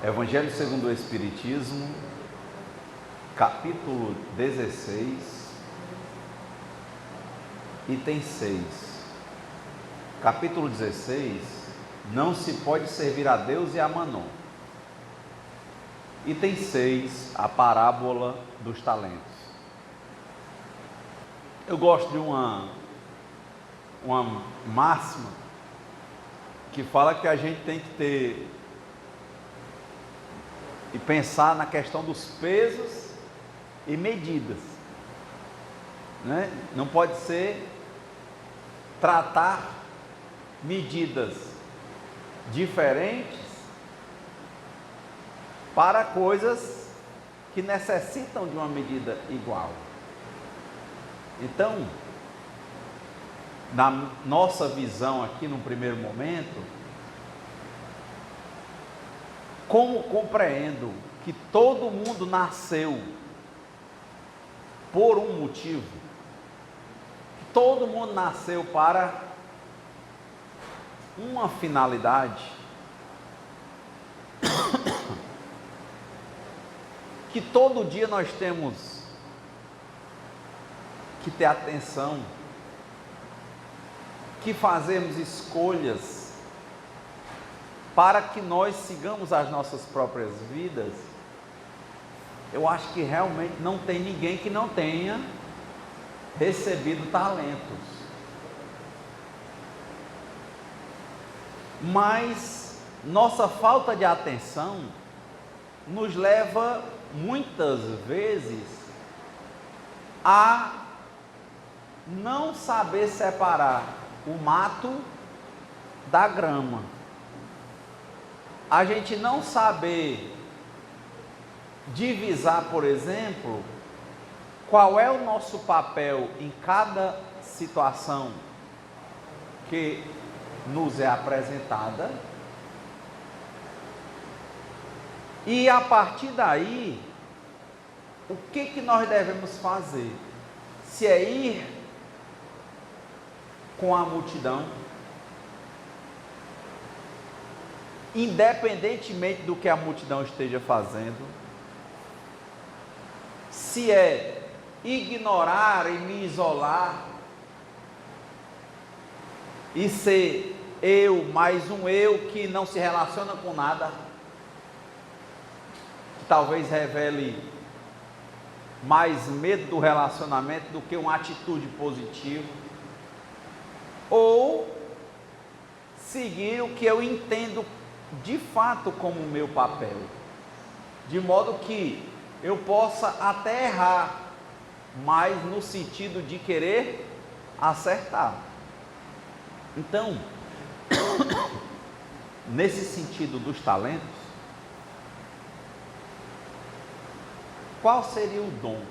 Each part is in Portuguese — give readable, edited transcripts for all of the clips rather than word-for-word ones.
Evangelho segundo o Espiritismo, capítulo 16, item 6. Capítulo 16, não se pode servir a Deus e a Mammon. Item 6, a parábola dos talentos. Eu gosto de uma máxima que fala que a gente tem que ter e pensar na questão dos pesos e medidas, né? Não pode ser tratar medidas diferentes para coisas que necessitam de uma medida igual. Então, na nossa visão aqui no primeiro momento, como compreendo que todo mundo nasceu por um motivo, que todo mundo nasceu para uma finalidade, que todo dia nós temos que ter atenção, que fazemos escolhas para que nós sigamos as nossas próprias vidas, eu acho que realmente não tem ninguém que não tenha recebido talentos. Mas nossa falta de atenção nos leva muitas vezes a não saber separar o mato da grama. A gente não saber divisar, por exemplo, qual é o nosso papel em cada situação que nos é apresentada, e a partir daí, o que nós devemos fazer? Se é ir com a multidão, independentemente do que a multidão esteja fazendo, se é ignorar e me isolar e ser eu mais um eu que não se relaciona com nada, que talvez revele mais medo do relacionamento do que uma atitude positiva, ou seguir o que eu entendo de fato como meu papel, de modo que eu possa até errar, mas no sentido de querer acertar. Então, nesse sentido dos talentos, qual seria o dom?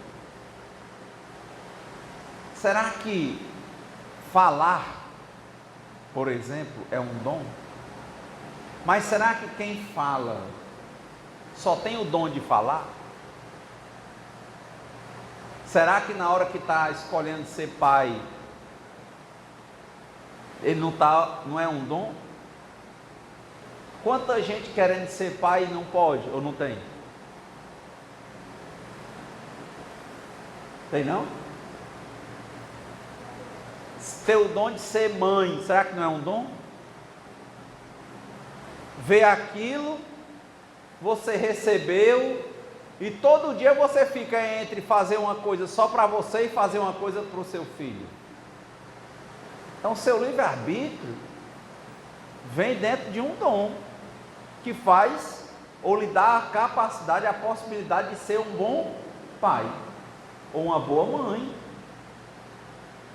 Será que falar, por exemplo, é um dom? Mas será que quem fala só tem o dom de falar? Será que na hora que está escolhendo ser pai, ele não é um dom? Quanta gente querendo ser pai e não pode, ou não tem? Tem não? Ter o dom de ser mãe, será que não é um dom? Ver aquilo, você recebeu, e todo dia você fica entre fazer uma coisa só para você e fazer uma coisa para o seu filho. Então, seu livre-arbítrio vem dentro de um dom que faz ou lhe dá a capacidade, a possibilidade de ser um bom pai, ou uma boa mãe,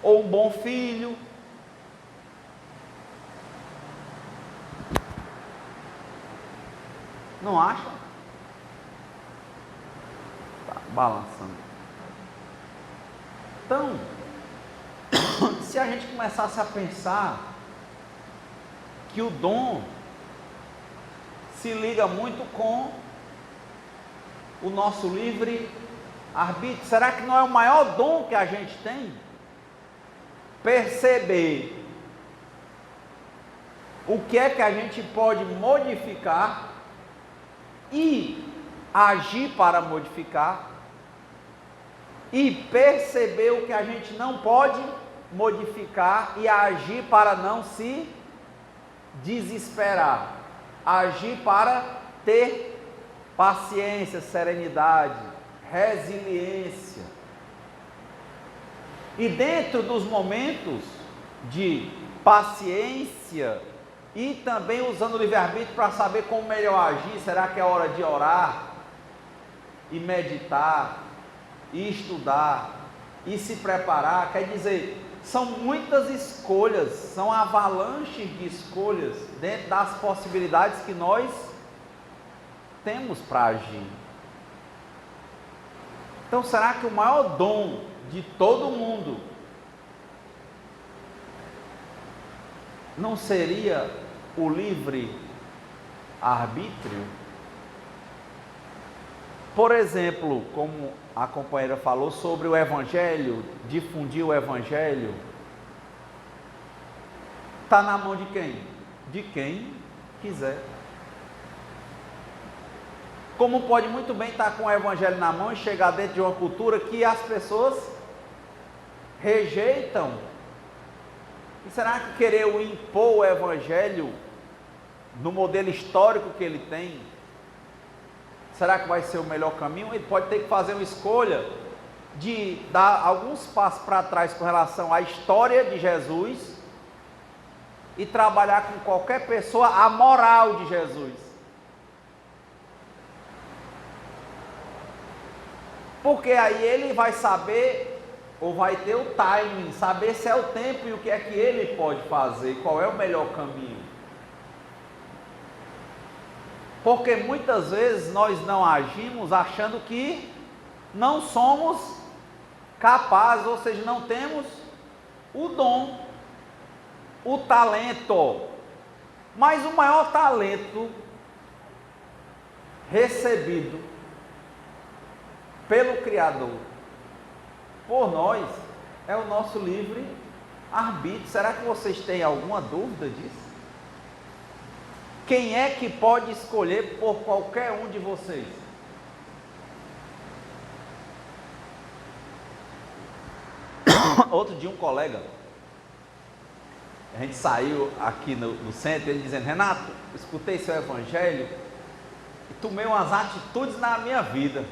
ou um bom filho. Não acha? Tá balançando. Então, se a gente começasse a pensar que o dom se liga muito com o nosso livre arbítrio, será que não é o maior dom que a gente tem? Perceber o que é que a gente pode modificar e agir para modificar, e perceber o que a gente não pode modificar e agir para não se desesperar, agir para ter paciência, serenidade, resiliência. E dentro dos momentos de paciência e também usando o livre-arbítrio para saber como melhor agir, será que é hora de orar e meditar e estudar e se preparar? Quer dizer, são muitas escolhas, são avalanches de escolhas dentro das possibilidades que nós temos para agir. Então, será que o maior dom de todo mundo não seria o livre-arbítrio? Por exemplo, como a companheira falou sobre o Evangelho, difundir o Evangelho, está na mão de quem? De quem quiser. Como pode muito bem estar com o Evangelho na mão e chegar dentro de uma cultura que as pessoas rejeitam. E será que querer impor o Evangelho no modelo histórico que ele tem, será que vai ser o melhor caminho? Ele pode ter que fazer uma escolha de dar alguns passos para trás com relação à história de Jesus e trabalhar com qualquer pessoa a moral de Jesus. Porque aí ele vai saber, ou vai ter o timing, saber se é o tempo e o que é que ele pode fazer, qual é o melhor caminho. Porque muitas vezes nós não agimos achando que não somos capazes, ou seja, não temos o dom, o talento. Mas o maior talento recebido pelo Criador, por nós, é o nosso livre-arbítrio. Será que vocês têm alguma dúvida disso? Quem é que pode escolher por qualquer um de vocês? Outro dia um colega, a gente saiu aqui no centro, ele dizendo: Renato, escutei seu evangelho e tomei umas atitudes na minha vida.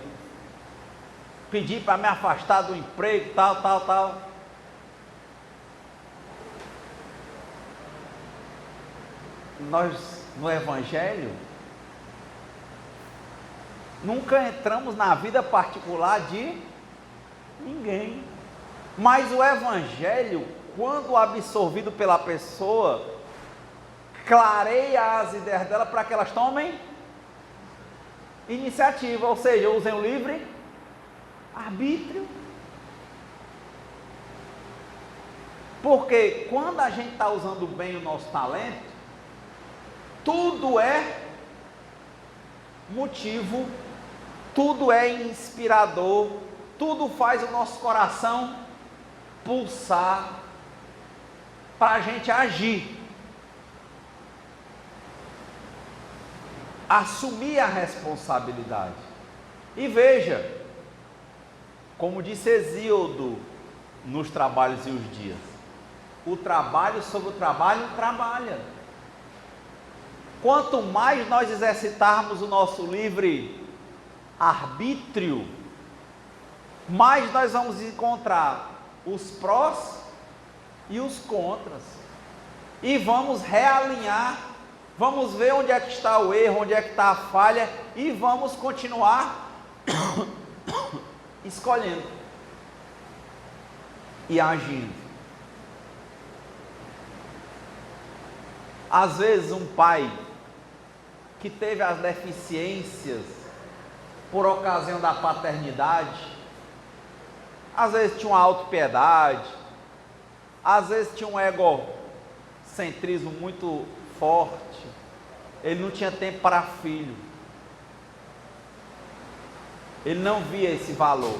Pedi para me afastar do emprego, tal. Nós, no Evangelho, nunca entramos na vida particular de ninguém. Mas o Evangelho, quando absorvido pela pessoa, clareia as ideias dela para que elas tomem iniciativa, ou seja, usem o livre-arbítrio. Porque quando a gente está usando bem o nosso talento, tudo é motivo, tudo é inspirador, tudo faz o nosso coração pulsar para a gente agir, assumir a responsabilidade. E veja, como disse Hesíodo nos Trabalhos e os Dias, o trabalho sobre o trabalho trabalha. Quanto mais nós exercitarmos o nosso livre-arbítrio, mais nós vamos encontrar os prós e os contras. E vamos realinhar, vamos ver onde é que está o erro, onde é que está a falha, e vamos continuar escolhendo e agindo. Às vezes um pai que teve as deficiências por ocasião da paternidade, às vezes tinha uma autopiedade, às vezes tinha um egocentrismo muito forte, ele não tinha tempo para filho, ele não via esse valor,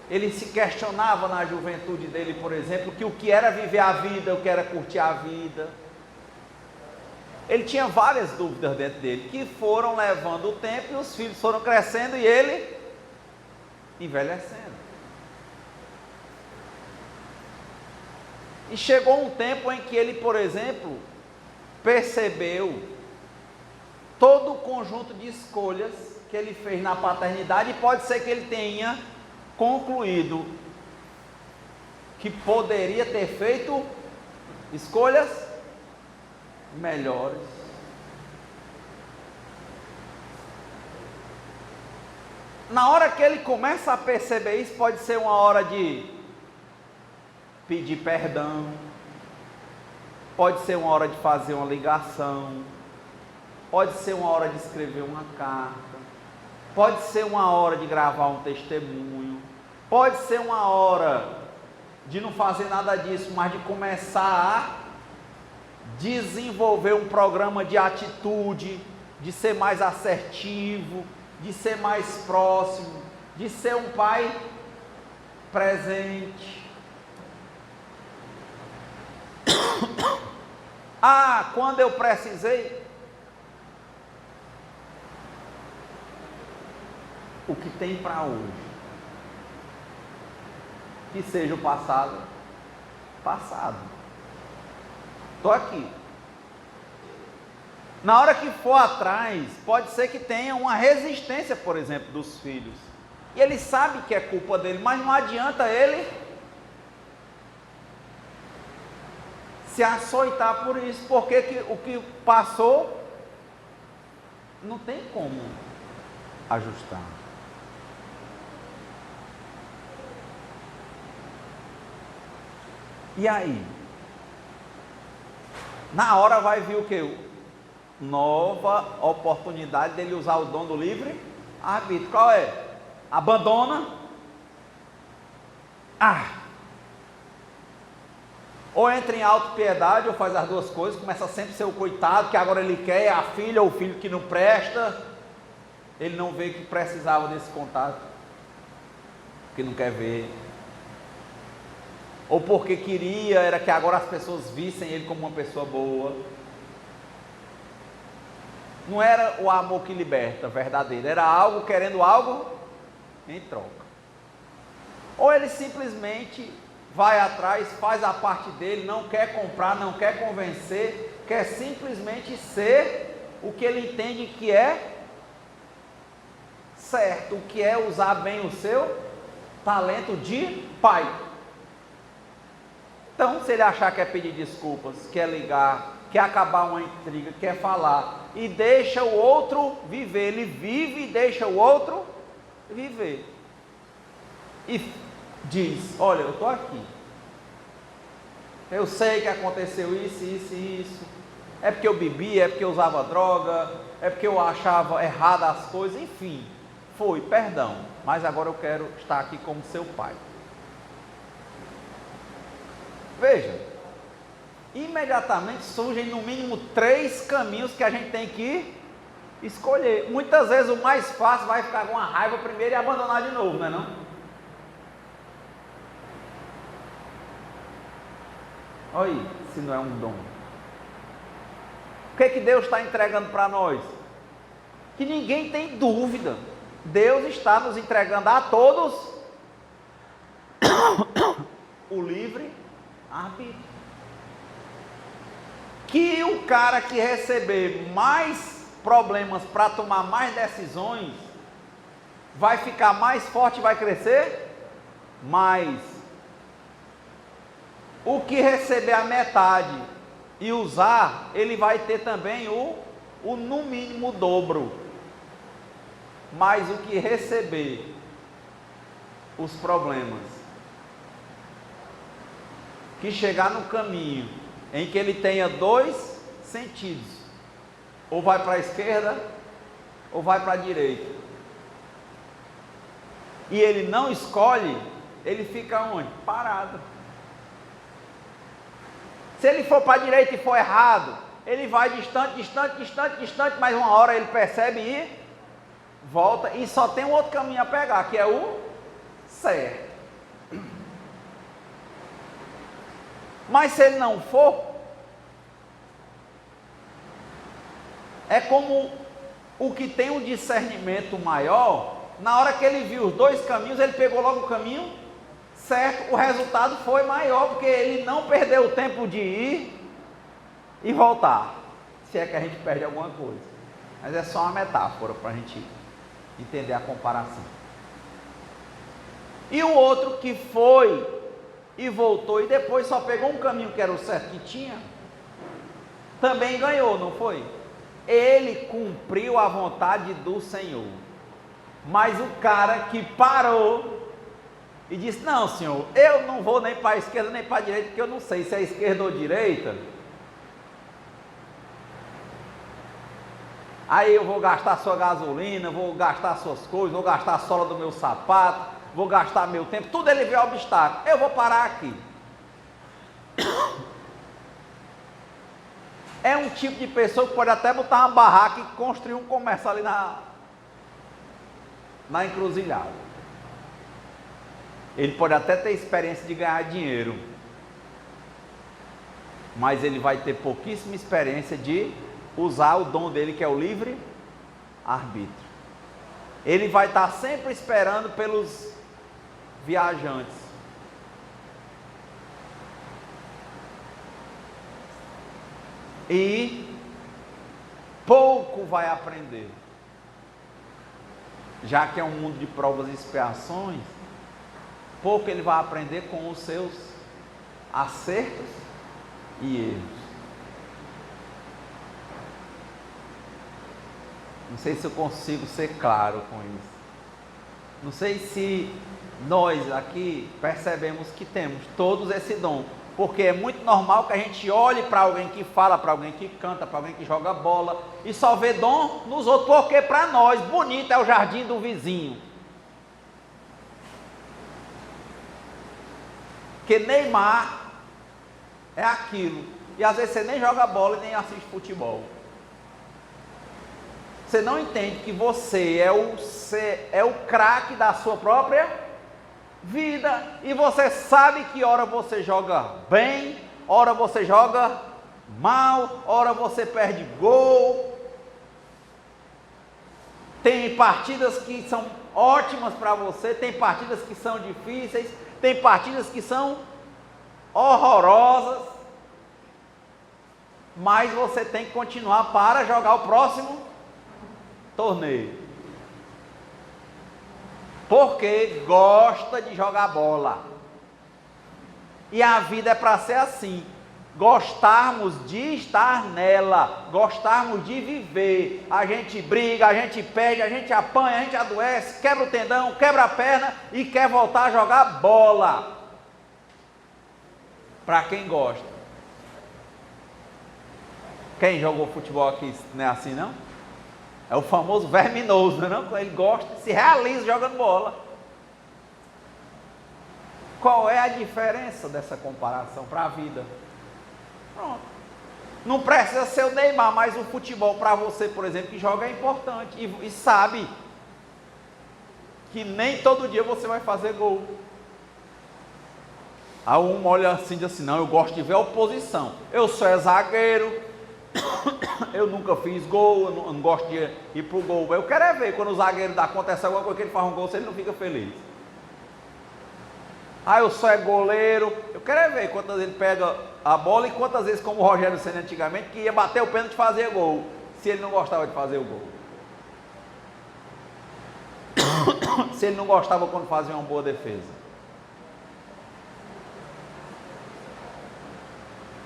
ele se questionava na juventude dele, por exemplo, que o que era viver a vida, o que era curtir a vida. Ele tinha várias dúvidas dentro dele, que foram levando o tempo, e os filhos foram crescendo e ele envelhecendo. E chegou um tempo em que ele, por exemplo, percebeu todo o conjunto de escolhas que ele fez na paternidade, e pode ser que ele tenha concluído que poderia ter feito escolhas melhores. Na hora que ele começa a perceber isso, pode ser uma hora de pedir perdão, pode ser uma hora de fazer uma ligação, pode ser uma hora de escrever uma carta, pode ser uma hora de gravar um testemunho, pode ser uma hora de não fazer nada disso, mas de começar a desenvolver um programa de atitude, de ser mais assertivo, de ser mais próximo, de ser um pai presente. Ah, quando eu precisei, o que tem para hoje, que seja o passado, passado. Estou aqui. Na hora que for atrás, pode ser que tenha uma resistência, por exemplo, dos filhos. E ele sabe que é culpa dele, mas não adianta ele se açoitar por isso, porque o que passou não tem como ajustar. E aí? Na hora vai vir o quê? Nova oportunidade dele usar o dom do livre arbítrio. Qual é? Abandona. Ou entra em autopiedade, ou faz as duas coisas, começa sempre a ser o coitado, que agora ele quer, a filha ou o filho que não presta. Ele não vê que precisava desse contato, que não quer ver. Ou porque queria, era que agora as pessoas vissem ele como uma pessoa boa. Não era o amor que liberta, verdadeiro, era algo querendo algo em troca. Ou ele simplesmente vai atrás, faz a parte dele, não quer comprar, não quer convencer, quer simplesmente ser o que ele entende que é certo, o que é usar bem o seu talento de pai. Então, se ele achar que é pedir desculpas, quer ligar, quer acabar uma intriga, quer falar, e deixa o outro viver, ele vive e deixa o outro viver. E diz, olha, eu estou aqui, eu sei que aconteceu isso, isso e isso, é porque eu bebia, é porque eu usava droga, é porque eu achava errada as coisas, enfim, foi, perdão, mas agora eu quero estar aqui como seu pai. Veja, imediatamente surgem no mínimo 3 caminhos que a gente tem que escolher. Muitas vezes o mais fácil vai ficar com uma raiva primeiro e abandonar de novo, não é não? Olha aí, se não é um dom. O que é que Deus está entregando para nós? Que ninguém tem dúvida. Deus está nos entregando a todos o livre arbítrio. Que o cara que receber mais problemas para tomar mais decisões, vai ficar mais forte e vai crescer mais. O que receber a metade e usar, ele vai ter também o no mínimo o dobro. Mas o que receber os problemas, que chegar no caminho em que ele tenha 2 sentidos, ou vai para a esquerda, ou vai para a direita, e ele não escolhe, ele fica onde? Parado. Se ele for para a direita e for errado, ele vai distante, distante, distante, distante, mas uma hora ele percebe e volta, e só tem um outro caminho a pegar, que é o certo. Mas se ele não for, é como o que tem um discernimento maior. Na hora que ele viu os dois caminhos, ele pegou logo o caminho certo. O resultado foi maior, porque ele não perdeu o tempo de ir e voltar, se é que a gente perde alguma coisa. Mas é só uma metáfora para a gente entender a comparação. E o outro que foi e voltou e depois só pegou um caminho que era o certo que tinha, também ganhou, não foi? Ele cumpriu a vontade do Senhor. Mas o cara que parou e disse: não, Senhor, eu não vou nem para a esquerda nem para a direita, porque eu não sei se é esquerda ou direita. Aí eu vou gastar sua gasolina, vou gastar suas coisas, vou gastar a sola do meu sapato, vou gastar meu tempo, tudo ele vê obstáculo. Eu vou parar aqui. É um tipo de pessoa que pode até botar uma barraca e construir um comércio ali na encruzilhada. Ele pode até ter experiência de ganhar dinheiro, mas ele vai ter pouquíssima experiência de usar o dom dele, que é o livre arbítrio. Ele vai estar sempre esperando pelos viajantes. E pouco vai aprender. Já que é um mundo de provas e expiações, pouco ele vai aprender com os seus acertos e erros. Não sei se eu consigo ser claro com isso. Não sei se nós aqui percebemos que temos todos esse dom. Porque é muito normal que a gente olhe para alguém que fala, para alguém que canta, para alguém que joga bola, e só vê dom nos outros, porque para nós, bonito é o jardim do vizinho. Porque Neymar é aquilo. E às vezes você nem joga bola e nem assiste futebol. Você não entende que você é o craque da sua própria vida. E você sabe que hora você joga bem, hora você joga mal, hora você perde gol. Tem partidas que são ótimas para você, tem partidas que são difíceis, tem partidas que são horrorosas. Mas você tem que continuar para jogar o próximo torneio, porque gosta de jogar bola. E a vida é para ser assim, gostarmos de estar nela, gostarmos de viver. A gente briga, a gente perde, a gente apanha, a gente adoece, quebra o tendão, quebra a perna e quer voltar a jogar bola. Para quem gosta. Quem jogou futebol aqui não é assim, não? É o famoso verminoso, não? Ele gosta, se realiza jogando bola. Qual é a diferença dessa comparação para a vida? Pronto. Não precisa ser o Neymar, mas o futebol para você, por exemplo, que joga é importante. E sabe que nem todo dia você vai fazer gol. Aí um olha assim e diz assim: não, eu gosto de ver a oposição. Eu sou zagueiro. Eu nunca fiz gol, eu não gosto de ir pro gol. Eu quero é ver quando o zagueiro acontece alguma coisa que ele faz um gol, se ele não fica feliz. Eu só é goleiro. Eu quero é ver quantas vezes ele pega a bola e quantas vezes, como o Rogério Ceni antigamente, que ia bater o pênalti e fazer gol, se ele não gostava de fazer o gol. Se ele não gostava quando fazia uma boa defesa.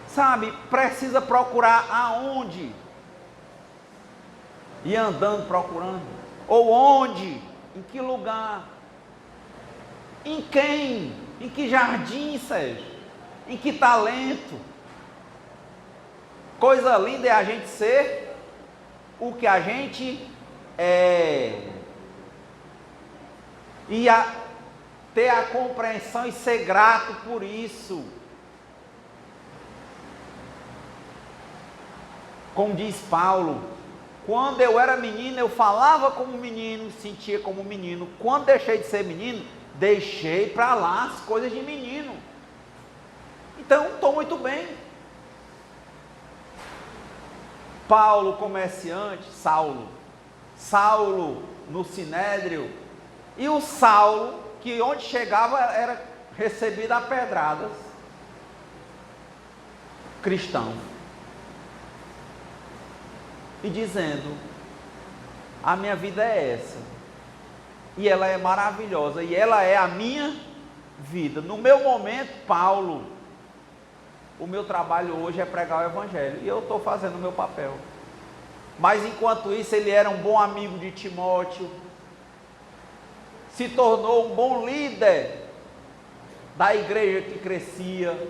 Sabe, precisa procurar aonde? Ir andando procurando. Ou onde? Em que lugar? Em quem? Em que jardim, Sérgio? Em que talento? Coisa linda é a gente ser o que a gente é. E ter a compreensão e ser grato por isso. Como diz Paulo, quando eu era menino, eu falava como menino, sentia como menino. Quando deixei de ser menino, deixei para lá as coisas de menino. Então, estou muito bem. Paulo comerciante, Saulo no Sinédrio, e o Saulo, que onde chegava era recebido a pedradas, cristão, e dizendo: a minha vida é essa, e ela é maravilhosa, e ela é a minha vida. No meu momento, Paulo, o meu trabalho hoje é pregar o Evangelho, e eu estou fazendo o meu papel. Mas enquanto isso, ele era um bom amigo de Timóteo, se tornou um bom líder da igreja que crescia,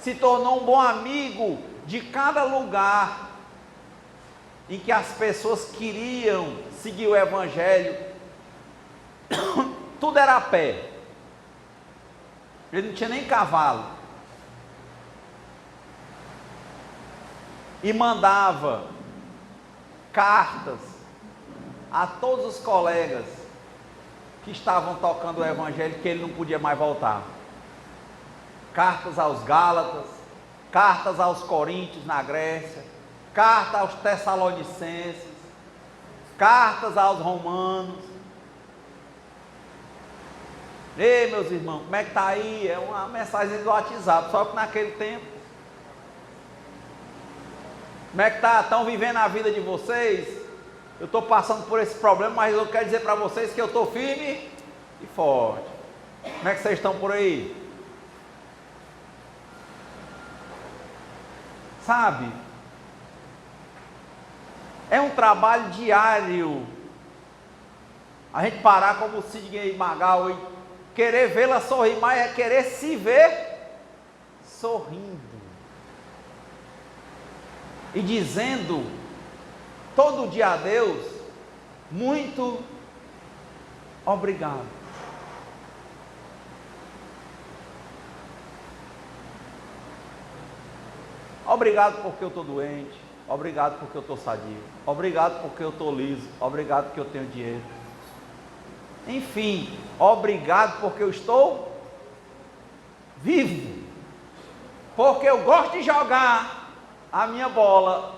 se tornou um bom amigo de cada lugar em que as pessoas queriam seguir o Evangelho. Tudo era a pé, ele não tinha nem cavalo, e mandava cartas a todos os colegas que estavam tocando o Evangelho, que ele não podia mais voltar. Cartas aos Gálatas, cartas aos Coríntios na Grécia, cartas aos Tessalonicenses, cartas aos Romanos. Ei, meus irmãos, como é que está aí? É uma mensagem do WhatsApp, só que naquele tempo. Como é que está? Estão vivendo a vida de vocês? Eu estou passando por esse problema, mas eu quero dizer para vocês que eu estou firme e forte. Como é que vocês estão por aí? Sabe? É um trabalho diário. A gente parar como o Sidney Magal e querer vê-la sorrir, mas é querer se ver sorrindo. E dizendo todo dia a Deus: muito obrigado. Obrigado porque eu estou doente, obrigado porque eu estou sadio, obrigado porque eu estou liso, obrigado porque eu tenho dinheiro. Enfim, obrigado porque eu estou vivo, porque eu gosto de jogar a minha bola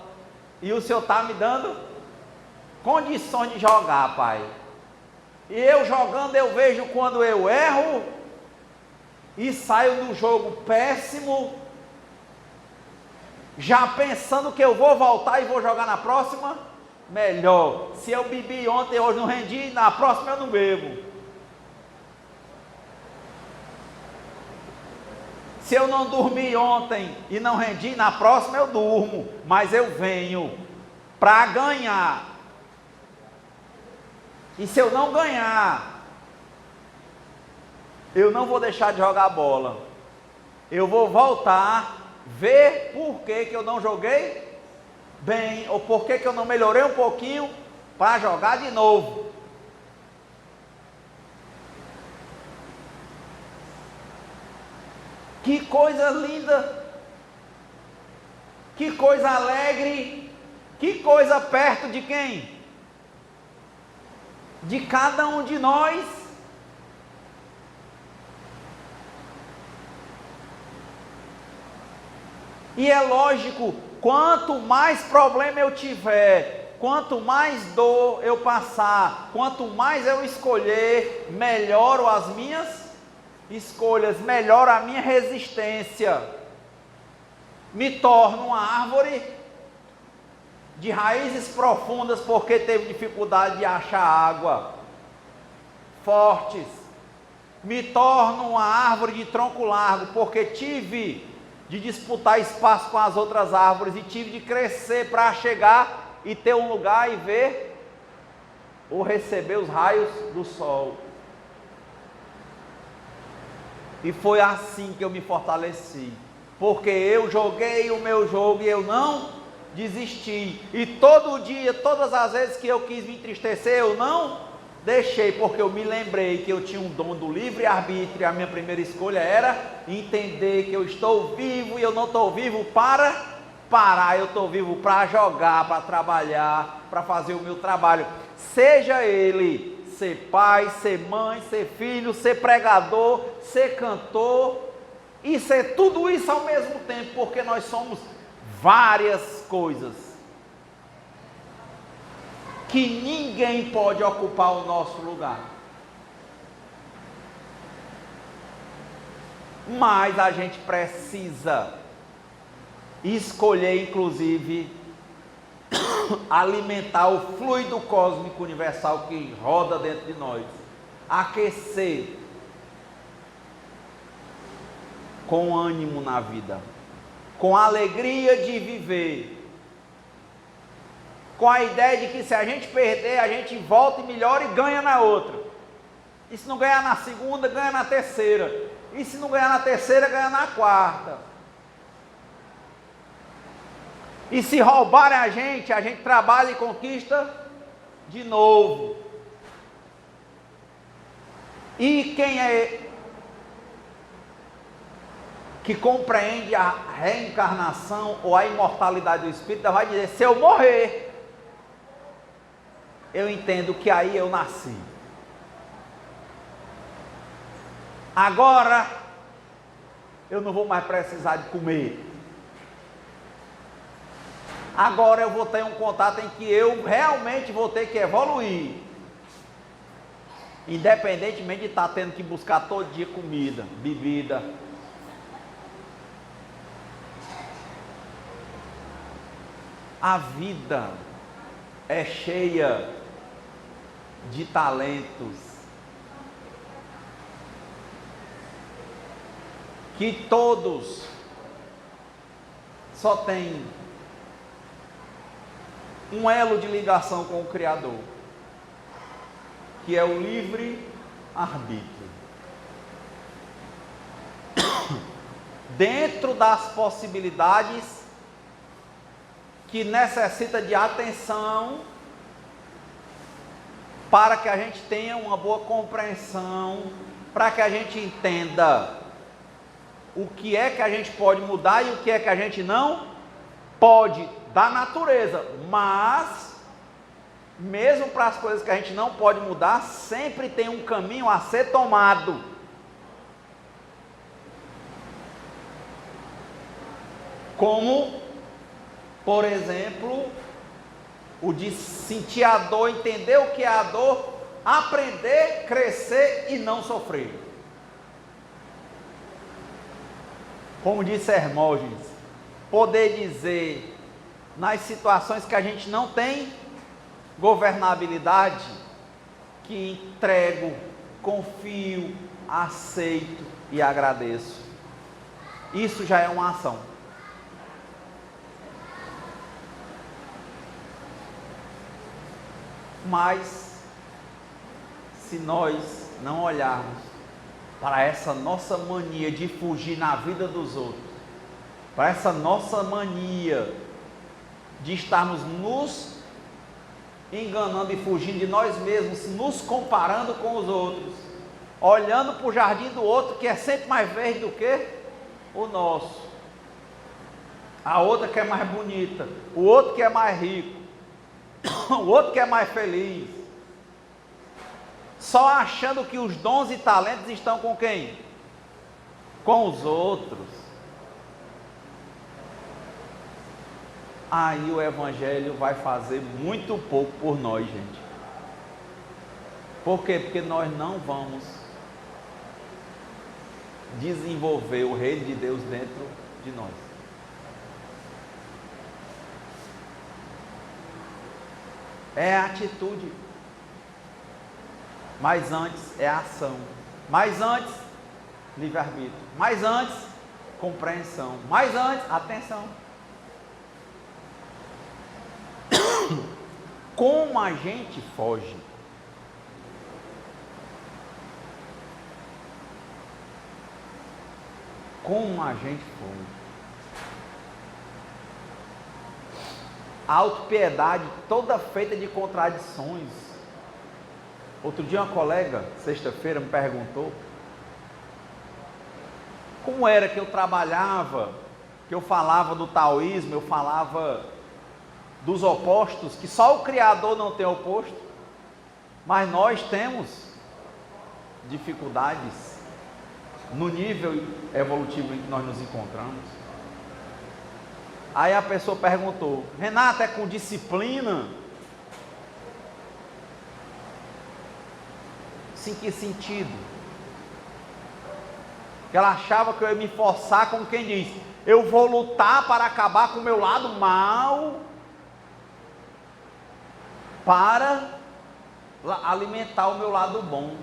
e o Senhor está me dando condições de jogar, Pai. E eu jogando, eu vejo quando eu erro e saio do jogo péssimo, já pensando que eu vou voltar e vou jogar na próxima melhor. Se eu bebi ontem, hoje não rendi, na próxima eu não bebo. Se eu não dormi ontem e não rendi, na próxima eu durmo, mas eu venho para ganhar. E se eu não ganhar, eu não vou deixar de jogar bola. Eu vou voltar, ver por que eu não joguei bem, ou por que eu não melhorei um pouquinho para jogar de novo. Que coisa linda, que coisa alegre, que coisa perto de quem? De cada um de nós. E é lógico, quanto mais problema eu tiver, quanto mais dor eu passar, quanto mais eu escolher, melhoro as minhas escolhas, melhoro a minha resistência, me torno uma árvore de raízes profundas, porque teve dificuldade de achar água, fortes, me torno uma árvore de tronco largo, porque tive de disputar espaço com as outras árvores e tive de crescer para chegar e ter um lugar e ver ou receber os raios do sol. E foi assim que eu me fortaleci, porque eu joguei o meu jogo e eu não desisti. E todo dia, todas as vezes que eu quis me entristecer, eu não deixei, porque eu me lembrei que eu tinha um dom do livre-arbítrio. E a minha primeira escolha era entender que eu estou vivo e eu não estou vivo para parar, eu estou vivo para jogar, para trabalhar, para fazer o meu trabalho, seja ele ser pai, ser mãe, ser filho, ser pregador, ser cantor e ser tudo isso ao mesmo tempo, porque nós somos várias coisas que ninguém pode ocupar o nosso lugar. Mas a gente precisa escolher, inclusive, alimentar o fluido cósmico universal que roda dentro de nós, aquecer com ânimo na vida, com alegria de viver, com a ideia de que se a gente perder, a gente volta e melhora e ganha na outra. E se não ganhar na segunda, ganha na terceira. E se não ganhar na terceira, ganha na quarta. E se roubarem a gente trabalha e conquista de novo. E quem é que compreende a reencarnação ou a imortalidade do espírito vai dizer: se eu morrer, eu entendo que aí eu nasci. Agora eu não vou mais precisar de comer. Agora eu vou ter um contato em que eu realmente vou ter que evoluir, independentemente de estar tendo que buscar todo dia comida, bebida. A vida é cheia de talentos que todos só têm um elo de ligação com o Criador, que é o livre arbítrio. Dentro das possibilidades que necessita de atenção para que a gente tenha uma boa compreensão, para que a gente entenda o que é que a gente pode mudar e o que é que a gente não pode da natureza. Mas mesmo para as coisas que a gente não pode mudar, sempre tem um caminho a ser tomado. Como, por exemplo, o de sentir a dor, entender o que é a dor, aprender, crescer e não sofrer. Como disse Hermógenes, poder dizer nas situações que a gente não tem governabilidade, que entrego, confio, aceito e agradeço. Isso já é uma ação. Mas se nós não olharmos para essa nossa mania de fugir na vida dos outros, para essa nossa mania de estarmos nos enganando e fugindo de nós mesmos, nos comparando com os outros, olhando para o jardim do outro que é sempre mais verde do que o nosso, a outra que é mais bonita, o outro que é mais rico, o outro que é mais feliz, só achando que os dons e talentos estão com quem? Com os outros. Aí o Evangelho vai fazer muito pouco por nós, gente. Por quê? Porque nós não vamos desenvolver o reino de Deus dentro de nós. É a atitude. Mas antes é a ação. Mas antes, livre-arbítrio. Mas antes, compreensão. Mas antes, atenção. Como a gente foge? Como a gente foge? A autopiedade toda feita de contradições. Outro dia uma colega, sexta-feira, me perguntou como era que eu trabalhava, que eu falava do taoísmo, eu falava dos opostos, que só o Criador não tem oposto, mas nós temos dificuldades no nível evolutivo em que nós nos encontramos. Aí a pessoa perguntou: Renata, é com disciplina? Sim, que sentido? Que ela achava que eu ia me forçar, como quem diz, eu vou lutar para acabar com o meu lado mal, para alimentar o meu lado bom.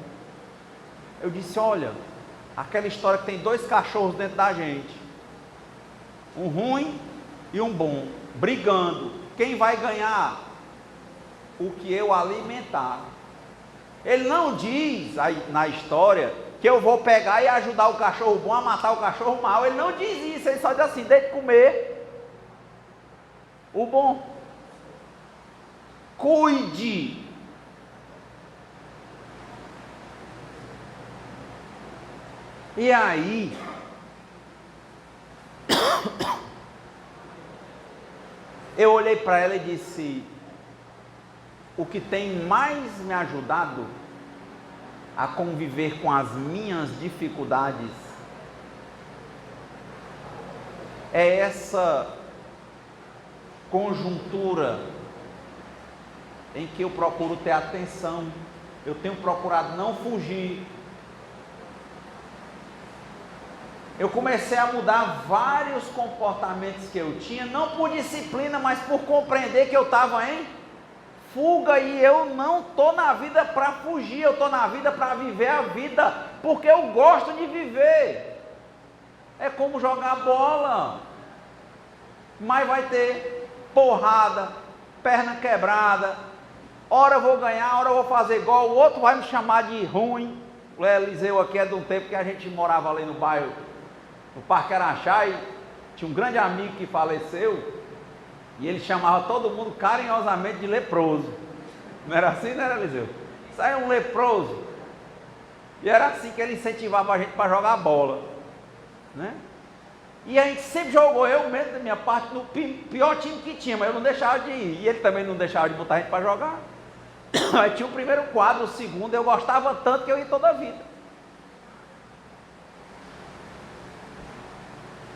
Eu disse: olha, aquela história que tem 2 cachorros dentro da gente, um ruim e um bom, brigando, quem vai ganhar? O que eu alimentar. Ele não diz aí na história que eu vou pegar e ajudar o cachorro bom a matar o cachorro mau. Ele não diz isso, ele só diz assim: deixe de comer o bom, cuide. E aí eu olhei para ela e disse: o que tem mais me ajudado a conviver com as minhas dificuldades é essa conjuntura em que eu procuro ter atenção. Eu tenho procurado não fugir. Eu comecei a mudar vários comportamentos que eu tinha, não por disciplina, mas por compreender que eu estava em fuga, e eu não estou na vida para fugir, eu estou na vida para viver a vida, porque eu gosto de viver. É como jogar bola, mas vai ter porrada, perna quebrada, hora eu vou ganhar, hora eu vou fazer gol, o outro vai me chamar de ruim. O Eliseu aqui é de um tempo que a gente morava ali no bairro, no Parque Araxá, e tinha um grande amigo que faleceu, e ele chamava todo mundo carinhosamente de leproso. Não era assim, não era, Eliseu? Isso aí é um leproso. E era assim que ele incentivava a gente para jogar bola, né? E a gente sempre jogou, eu mesmo da minha parte, no pior time que tinha, mas eu não deixava de ir. E ele também não deixava de botar a gente para jogar. Aí tinha o primeiro quadro, o segundo, eu gostava tanto que eu ia toda a vida.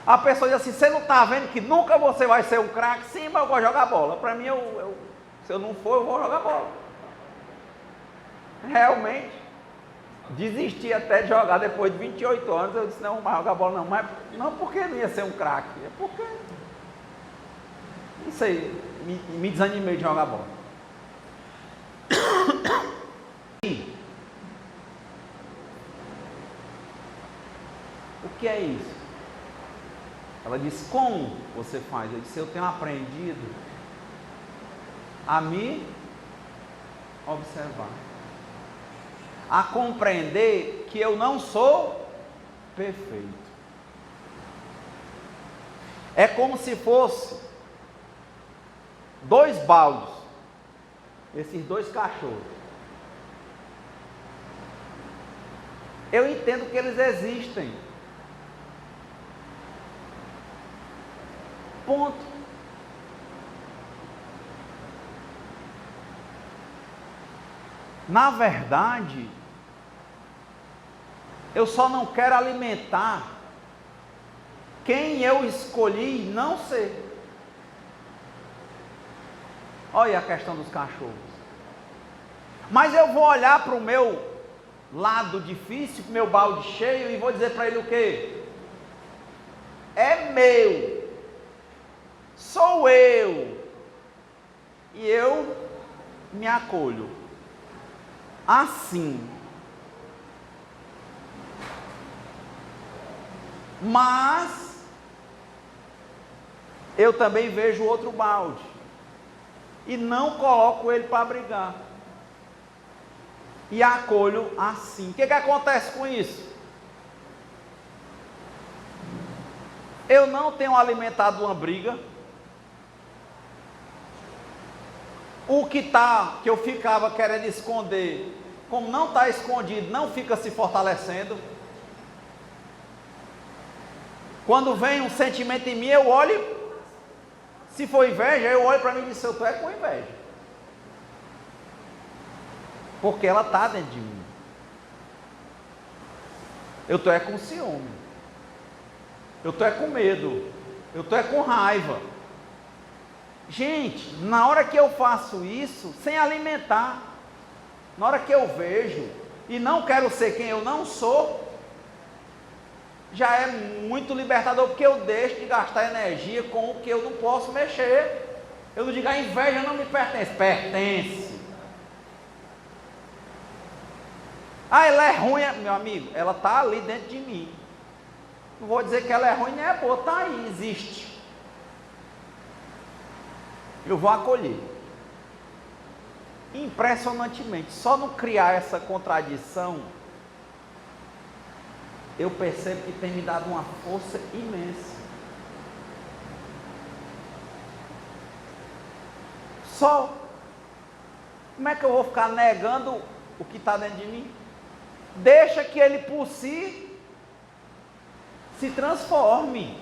A pessoa diz assim: você não está vendo que nunca você vai ser um craque? Sim, mas eu vou jogar bola. Para mim, se eu não for, eu vou jogar bola. Realmente, desisti até de jogar depois de 28 anos. Eu disse: não vou mais jogar bola não. Mas não porque não ia ser um craque, é porque, não sei, me desanimei de jogar bola. O que é isso? Ela disse: como você faz? Eu disse: eu tenho aprendido a me observar, a compreender que eu não sou perfeito. É como se fosse 2 baldes, esses 2 cachorros. Eu entendo que eles existem. Ponto. Na verdade, eu só não quero alimentar quem eu escolhi não ser. Olha a questão dos cachorros. Mas eu vou olhar para o meu lado difícil, para o meu balde cheio, e vou dizer para ele o quê? É meu. Sou eu, e eu me acolho assim. Mas eu também vejo outro balde e não coloco ele para brigar, e acolho assim. O que acontece com isso? Eu não tenho alimentado uma briga. O que eu ficava querendo esconder, como não está escondido, não fica se fortalecendo. Quando vem um sentimento em mim, eu olho, se for inveja, eu olho para mim e digo: eu estou com inveja, porque ela está dentro de mim. Eu estou com ciúme, eu estou com medo, eu estou com raiva. Gente, na hora que eu faço isso, sem alimentar, na hora que eu vejo e não quero ser quem eu não sou, já é muito libertador, porque eu deixo de gastar energia com o que eu não posso mexer. Eu não digo, a inveja não me pertence. Pertence. Ah, ela é ruim, meu amigo, ela está ali dentro de mim. Não vou dizer que ela é ruim nem é boa, está aí, existe. Eu vou acolher. Impressionantemente, só no criar essa contradição, eu percebo que tem me dado uma força imensa. Só. Como é que eu vou ficar negando o que está dentro de mim? Deixa que ele por si se transforme.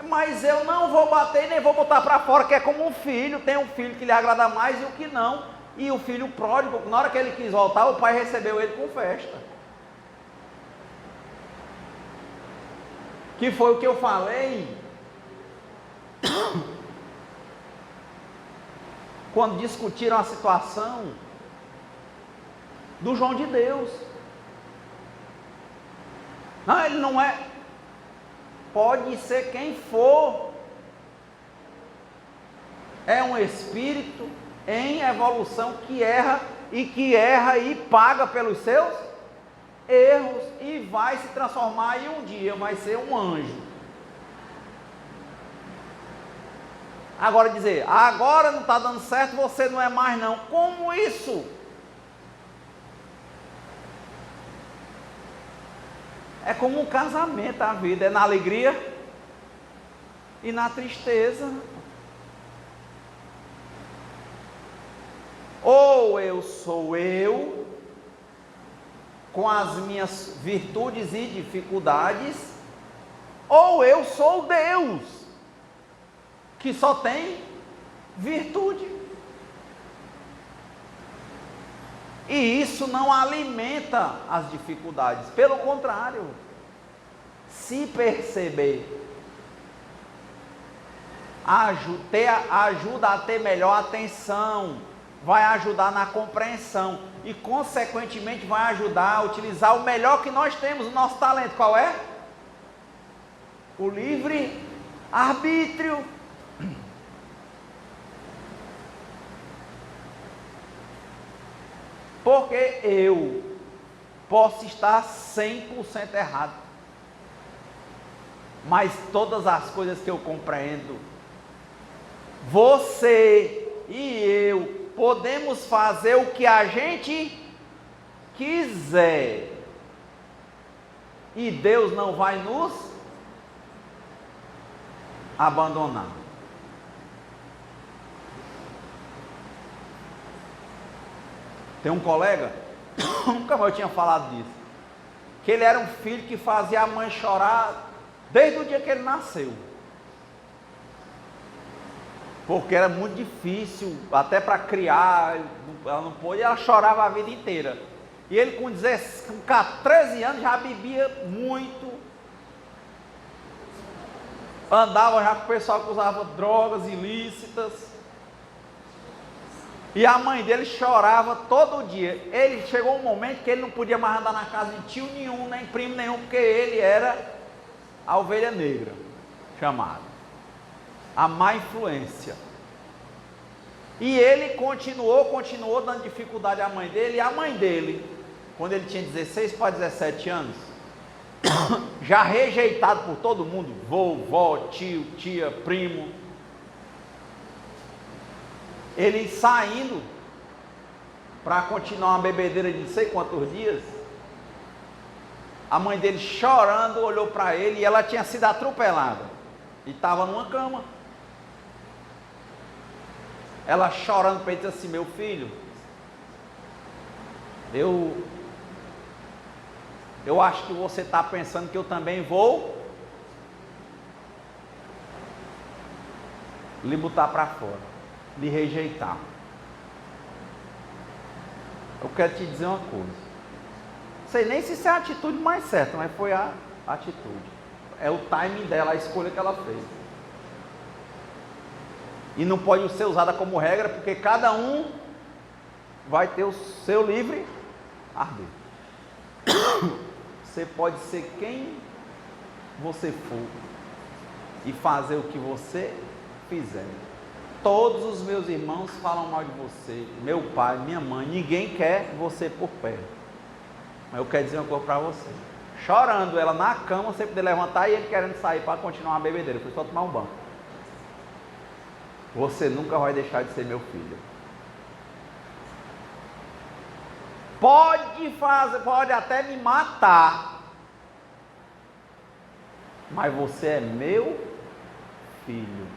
Mas eu não vou bater e nem vou botar para fora, que é como um filho. Tem um filho que lhe agrada mais e o que não. E o filho pródigo, na hora que ele quis voltar, o pai recebeu ele com festa. Que foi o que eu falei quando discutiram a situação do João de Deus. Não, ele não é. Pode ser quem for. É um espírito em evolução que erra e paga pelos seus erros e vai se transformar e um dia vai ser um anjo. Agora dizer, agora não está dando certo, você não é mais não. Como isso? É como um casamento, a vida é na alegria e na tristeza. Ou eu sou eu, com as minhas virtudes e dificuldades, ou eu sou Deus, que só tem virtude. E isso não alimenta as dificuldades, pelo contrário, se perceber, ajuda a ter melhor atenção, vai ajudar na compreensão e consequentemente vai ajudar a utilizar o melhor que nós temos, o nosso talento. Qual é? O livre arbítrio. Porque eu posso estar 100% errado, mas todas as coisas que eu compreendo, você e eu podemos fazer o que a gente quiser, e Deus não vai nos abandonar. Tem um colega, nunca mais eu tinha falado disso, que ele era um filho que fazia a mãe chorar desde o dia que ele nasceu, porque era muito difícil, até para criar, ela não pôde, ela chorava a vida inteira. E ele com 13 anos já bebia muito, andava já com o pessoal que usava drogas ilícitas, e a mãe dele chorava todo dia. Ele chegou um momento que ele não podia mais andar na casa de tio nenhum, nem primo nenhum, porque ele era a ovelha negra, chamada, a má influência. E ele continuou dando dificuldade à mãe dele, e a mãe dele, quando ele tinha 16 para 17 anos, já rejeitado por todo mundo, vovó, tio, tia, primo, ele saindo para continuar uma bebedeira de não sei quantos dias, a mãe dele chorando olhou para ele, e ela tinha sido atropelada e estava numa cama. Ela chorando para ele, disse assim: meu filho, eu acho que você está pensando que eu também vou lhe botar para fora, lhe rejeitar. Eu quero te dizer uma coisa, não sei nem se isso é a atitude mais certa, mas foi a atitude, é o timing dela, a escolha que ela fez. E não pode ser usada como regra, porque cada um vai ter o seu livre arbítrio. Você pode ser quem você for e fazer o que você fizer. Todos os meus irmãos falam mal de você, meu pai, minha mãe, ninguém quer você por perto. Mas eu quero dizer uma coisa para você. Chorando ela na cama, você poder levantar e ele querendo sair para continuar a bebedeira. Foi só tomar um banho. Você nunca vai deixar de ser meu filho. Pode até me matar, mas você é meu filho.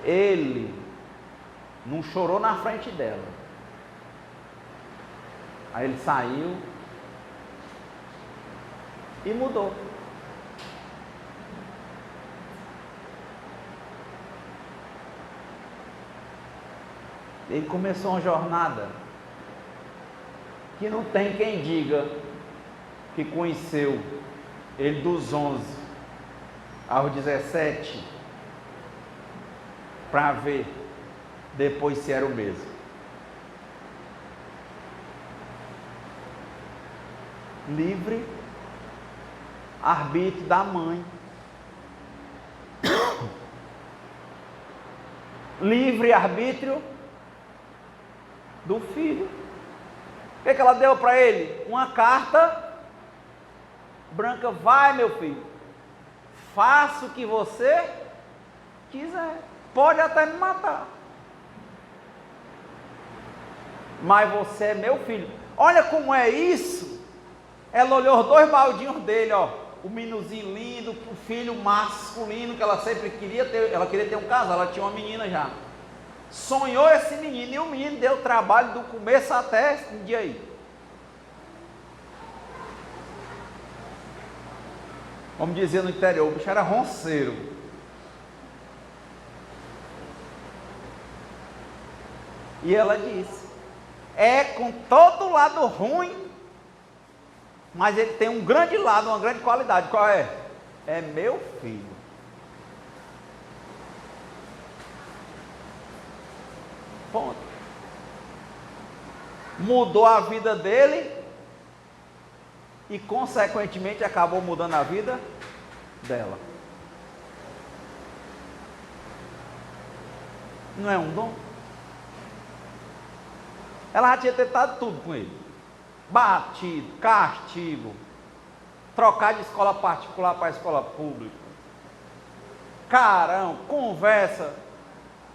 Ele não chorou na frente dela. Aí ele saiu e mudou. Ele começou uma jornada que não tem quem diga que conheceu ele dos 11 aos 17 para ver depois se era o mesmo. Livre arbítrio da mãe. Livre arbítrio do filho. O que ela deu para ele? Uma carta branca. Vai, meu filho, faça o que você quiser, pode até me matar, mas você é meu filho. Olha como é isso. Ela olhou os 2 baldinhos dele, ó, o meninozinho lindo, o filho masculino que ela sempre queria ter. Ela queria ter um casal, ela tinha uma menina já. Sonhou esse menino e o menino deu trabalho do começo até esse dia aí. Vamos dizer no interior, o bicho era ronceiro. E ela disse: é com todo lado ruim, mas ele tem um grande lado, uma grande qualidade. Qual é? É meu filho. Ponto. Mudou a vida dele e consequentemente acabou mudando a vida dela. Não é um dom? Ela já tinha tentado tudo com ele. Batido, castigo, trocar de escola particular para escola pública, carão, conversa.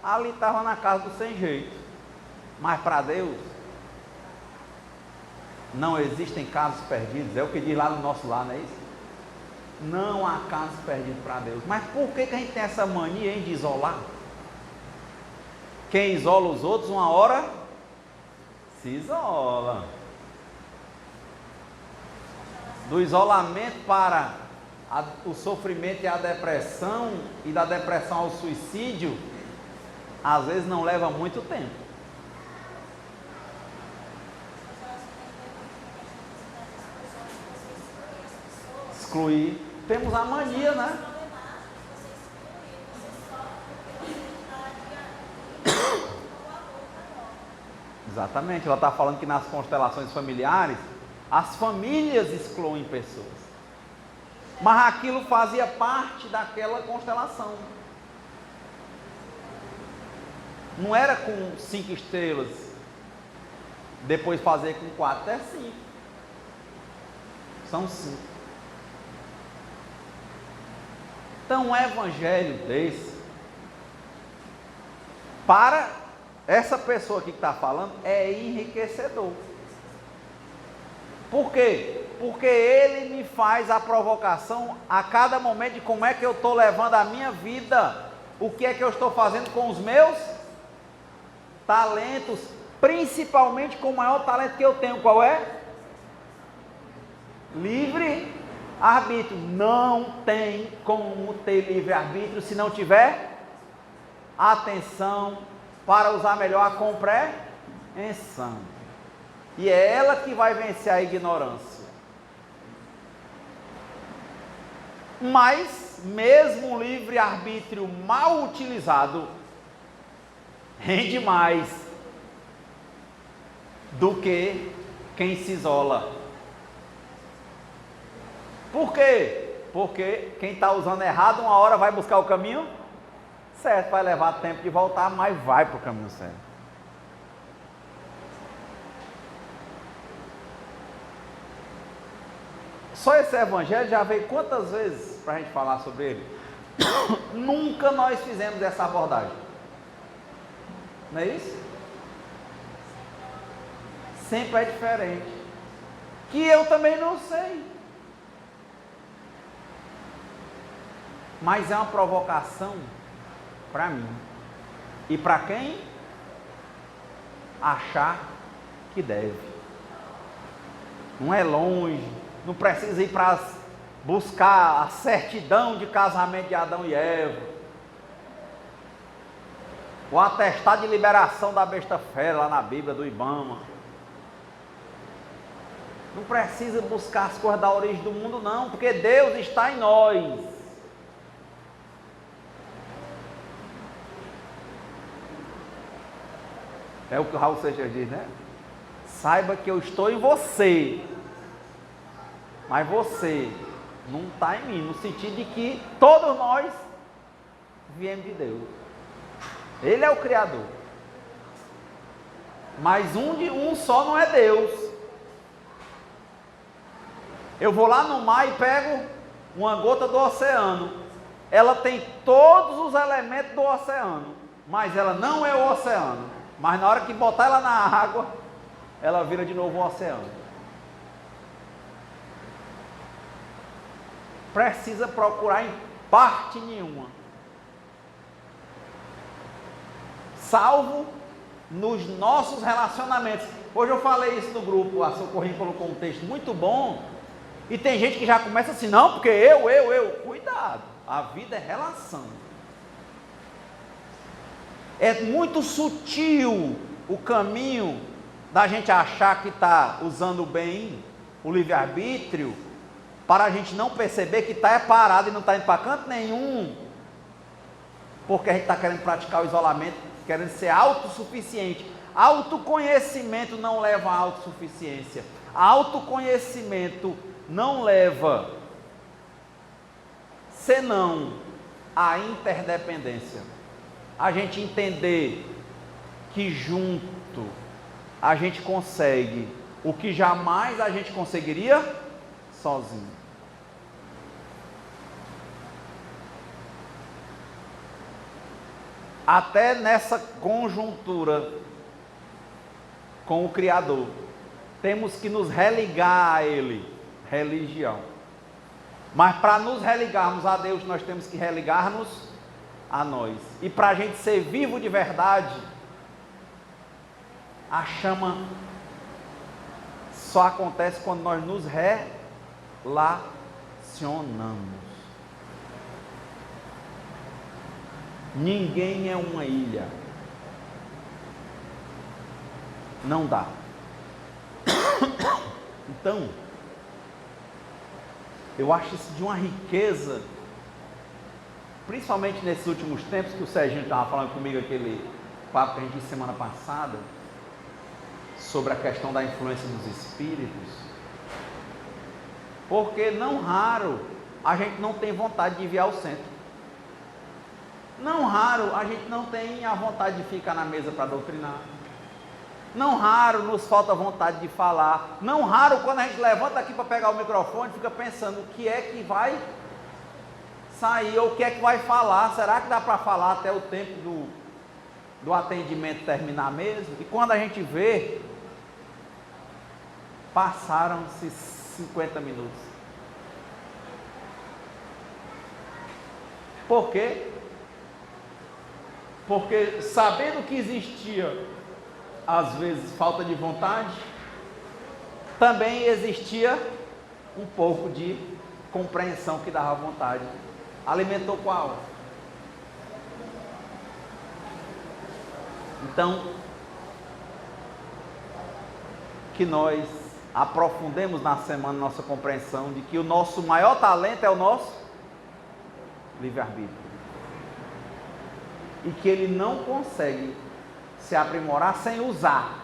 Ali estava na casa do sem jeito. Mas para Deus não existem casos perdidos. É o que diz lá no nosso lar, não é isso? Não há casos perdidos para Deus. Mas por que a gente tem essa mania, hein, de isolar? Quem isola os outros, uma hora se isola. Do isolamento para o sofrimento e a depressão, e da depressão ao suicídio, às vezes não leva muito tempo. Excluir. Temos a mania, né? Exatamente, ela está falando que nas constelações familiares, as famílias excluem pessoas. Mas aquilo fazia parte daquela constelação. Não era com 5 estrelas, depois fazer com 4, é 5. São 5. Então um evangelho desse, para essa pessoa aqui que está falando, é enriquecedor. Por quê? Porque ele me faz a provocação a cada momento de como é que eu estou levando a minha vida, o que é que eu estou fazendo com os meus talentos, principalmente com o maior talento que eu tenho. Qual é? Livre arbítrio. Não tem como ter livre arbítrio se não tiver atenção para usar melhor a compreensão. E é ela que vai vencer a ignorância. Mas, mesmo o livre-arbítrio mal utilizado, rende mais do que quem se isola. Por quê? Porque quem está usando errado, uma hora vai buscar o caminho certo, vai levar tempo de voltar, mas vai para o caminho certo. Só esse evangelho já veio quantas vezes para a gente falar sobre ele? Nunca nós fizemos essa abordagem. Não é isso? Sempre é diferente. Que eu também não sei. Mas é uma provocação para mim. E para quem achar que deve. Não é longe. Não precisa ir para buscar a certidão de casamento de Adão e Eva. O atestado de liberação da besta fera lá na Bíblia do Ibama. Não precisa buscar as coisas da origem do mundo não, porque Deus está em nós. É o que o Raul Seixas diz, né? Saiba que eu estou em você, mas você não está em mim, no sentido de que todos nós viemos de Deus. Ele é o Criador. Mas um só não é Deus. Eu vou lá no mar e pego uma gota do oceano. Ela tem todos os elementos do oceano, mas ela não é o oceano. Mas na hora que botar ela na água, ela vira de novo o oceano. Precisa procurar em parte nenhuma. Salvo nos nossos relacionamentos. Hoje eu falei isso no grupo, a Socorrinha colocou um texto muito bom, e tem gente que já começa assim, não, porque eu. Cuidado, a vida é relação. É muito sutil o caminho da gente achar que está usando bem o livre-arbítrio, para a gente não perceber que está parado e não está indo para canto nenhum, porque a gente está querendo praticar o isolamento, querendo ser autossuficiente. Autoconhecimento não leva à autossuficiência. Autoconhecimento não leva senão à interdependência. A gente entender que junto a gente consegue o que jamais a gente conseguiria sozinho. Até nessa conjuntura com o Criador, temos que nos religar a Ele, religião. Mas para nos religarmos a Deus, nós temos que religar-nos a nós. E para a gente ser vivo de verdade, a chama só acontece quando nós nos relacionamos. Ninguém é uma ilha. Não dá. Então, eu acho isso de uma riqueza, principalmente nesses últimos tempos, que o Serginho estava falando comigo, aquele papo que a gente disse semana passada, sobre a questão da influência dos espíritos, porque não raro a gente não tem vontade de vir ao centro. Não raro a gente não tem a vontade de ficar na mesa para doutrinar. Não raro nos falta vontade de falar. Não raro quando a gente levanta aqui para pegar o microfone, fica pensando o que é que vai sair, ou o que é que vai falar. Será que dá para falar até o tempo do atendimento terminar mesmo? E quando a gente vê, passaram-se 50 minutos. Por quê? Porque sabendo que existia, às vezes, falta de vontade, também existia um pouco de compreensão que dava vontade. Alimentou qual? Então, que nós aprofundemos na semana nossa compreensão de que o nosso maior talento é o nosso livre-arbítrio. E que ele não consegue se aprimorar sem usar,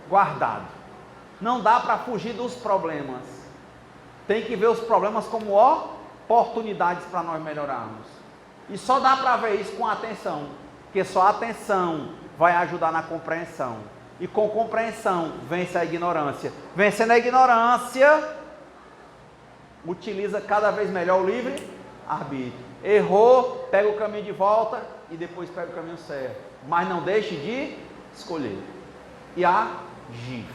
guardado. Não dá para fugir dos problemas. Tem que ver os problemas como oportunidades para nós melhorarmos. E só dá para ver isso com atenção, porque só a atenção vai ajudar na compreensão. E com compreensão vence a ignorância. Vencendo a ignorância, utiliza cada vez melhor o livre-arbítrio. Errou, pega o caminho de volta e depois pega o caminho certo. Mas não deixe de escolher e agir.